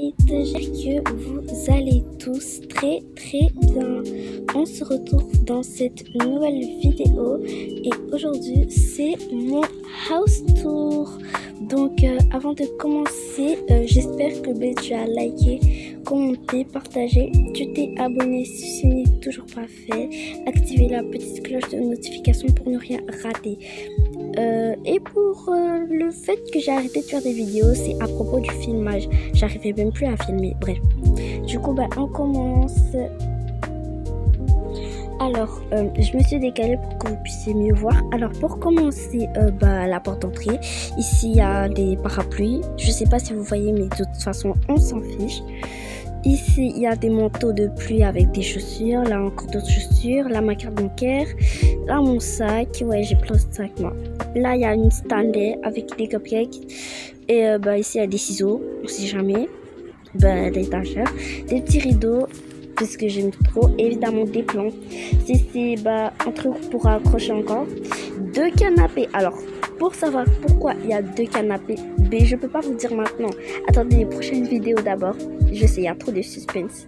J'espère que vous allez tous très bien. On se retrouve dans cette nouvelle vidéo et aujourd'hui c'est mon house tour. Donc avant de commencer, j'espère que tu as liké, commenté, partagé, tu t'es abonné si ce n'est toujours pas fait, activé la petite cloche de notification pour ne rien rater. Et pour le fait que j'ai arrêté de faire des vidéos, c'est à propos du filmage. J'arrivais même plus à filmer. Bref. Du coup, on commence. Alors, je me suis décalée pour que vous puissiez mieux voir. Alors, pour commencer, la porte d'entrée. Ici, il y a des parapluies. Je sais pas si vous voyez, mais de toute façon, on s'en fiche. Ici, il y a des manteaux de pluie avec des chaussures. Là, encore d'autres chaussures. Là, ma carte bancaire. Là, mon sac. Ouais, j'ai plein de sacs, moi. Là, il y a une Stanley avec des cupcakes. Et ici, il y a des ciseaux. On sait jamais. Des étagères. Des petits rideaux. Parce que j'aime trop. Évidemment, des plantes. C'est un truc pour accrocher encore. 2 canapés. Alors, pour savoir pourquoi il y a 2 canapés, je peux pas vous dire maintenant. Attendez les prochaines vidéos d'abord. Je sais, il y a trop de suspense.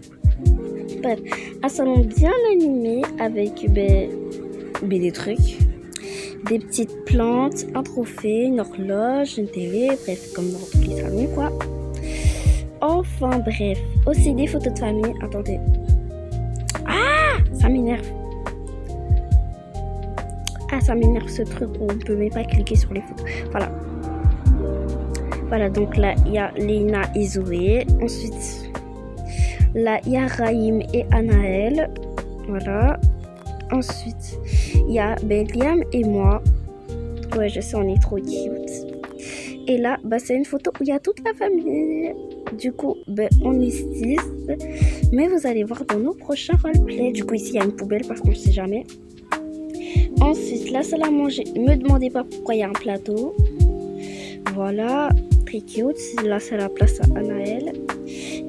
Bref, un salon bien animé avec des trucs. Des petites plantes, un trophée, une horloge, une télé, bref, comme dans tous les salons, quoi. Enfin, bref. Aussi des photos de famille. Attendez. Ah, ça m'énerve. Ah, ça m'énerve ce truc où on peut même pas cliquer sur les photos. Voilà, donc là, il y a Léna et Zoé. Ensuite, là, il y a Raïm et Anaël. Voilà. Ensuite, il y a Liam et moi. Ouais, je sais, on est trop cute. Et là, c'est une photo où il y a toute la famille. Du coup, on est 6. Mais vous allez voir dans nos prochains roleplays. Du coup, ici, il y a une poubelle parce qu'on ne sait jamais. Ensuite, la salle à manger. Ne me demandez pas pourquoi il y a un plateau. Voilà, très cute. Là, c'est la place à Anaël.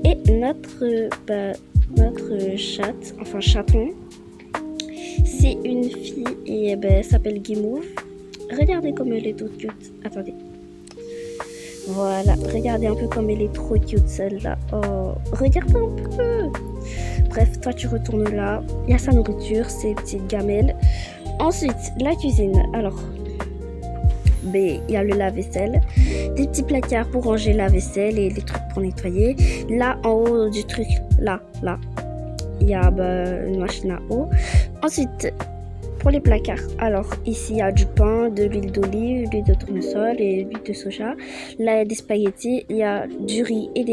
Et notre chaton. C'est une fille et elle s'appelle Guimauve. Regardez comme elle est toute cute. Attendez. Voilà, regardez un peu comme elle est trop cute celle-là. Oh, regardez un peu. Bref, toi tu retournes là. Il y a sa nourriture, ses petites gamelles. Ensuite, la cuisine. Alors, il y a le lave-vaisselle. Des petits placards pour ranger la vaisselle et les trucs pour nettoyer. Là, en haut du truc, là. Il y a une machine à eau. Ensuite, pour les placards, alors ici il y a du pain, de l'huile d'olive, l'huile de tournesol et l'huile de soja. Là il y a des spaghettis, il y a du riz et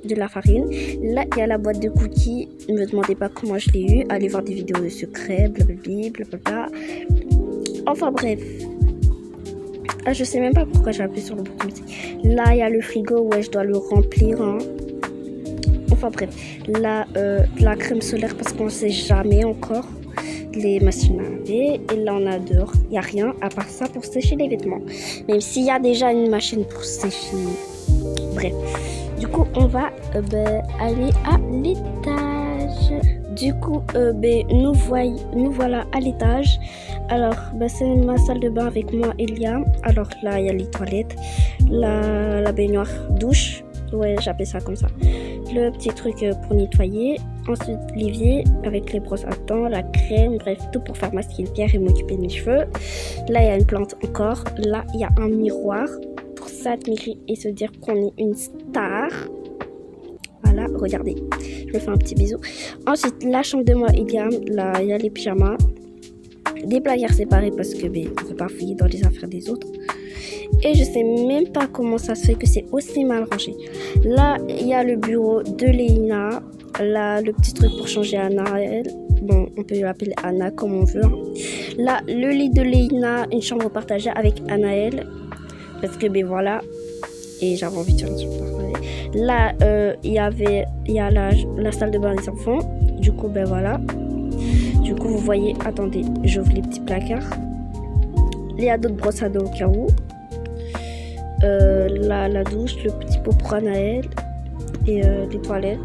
de la farine. Là il y a la boîte de cookies. Ne me demandez pas comment je l'ai eu. Allez voir des vidéos de secrets, blablabla. Enfin bref. Ah, je sais même pas pourquoi j'ai appuyé sur le bouton. Là il y a le frigo, ouais je dois le remplir. Enfin bref, là la crème solaire parce qu'on ne sait jamais encore. Les machines à laver. Et là on a dehors, il n'y a rien à part ça pour sécher les vêtements. Même s'il y a déjà une machine pour sécher. Bref, du coup on va aller à l'étage. Du coup nous voilà à l'étage. Alors c'est ma salle de bain avec moi et Liam. Alors là il y a les toilettes, la baignoire, douche. Ouais, j'appelle ça comme ça. Le petit truc pour nettoyer. Ensuite, l'évier avec les brosses à dents, la crème, bref, tout pour faire ma skincare et m'occuper de mes cheveux. Là, il y a une plante encore. Là, il y a un miroir pour s'admirer et se dire qu'on est une star. Voilà, regardez. Je me fais un petit bisou. Ensuite, la chambre de moi et Liam. Là, il y a les pyjamas. Des placards séparés parce que on ne peut pas fouiller dans les affaires des autres. Et je sais même pas comment ça se fait que c'est aussi mal rangé. Là, il y a le bureau de Léna. Là, le petit truc pour changer Anaël. Bon, on peut l'appeler Anna comme on veut. Là, le lit de Léna, une chambre partagée avec Anaël. Parce que, voilà. Et j'avais envie de faire un truc partagé. Là, il y a la salle de bain des enfants. Du coup, voilà. Du coup, vous voyez, attendez, j'ouvre les petits placards. Il y a d'autres brosses à dents au cas où. Là, la douche, le petit pot pour Anaël et les toilettes.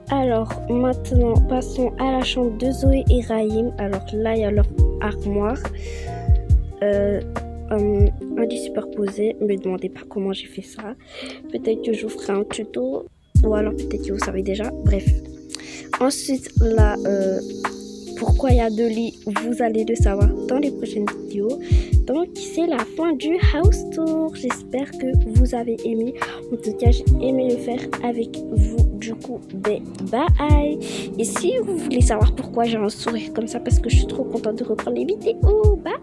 Alors, maintenant, passons à la chambre de Zoé et Raïm. Alors là, il y a leur armoire. un lit superposé. Ne me demandez pas comment j'ai fait ça. Peut-être que je vous ferai un tuto ou alors peut-être que vous savez déjà. Bref. Ensuite, là, pourquoi il y a 2 lits, vous allez le savoir dans les prochaines vidéos. Donc, c'est la fin du house tour. J'espère que vous avez aimé. En tout cas, j'ai aimé le faire avec vous. Du coup, bye. Et si vous voulez savoir pourquoi j'ai un sourire comme ça, parce que je suis trop contente de reprendre les vidéos. Bye.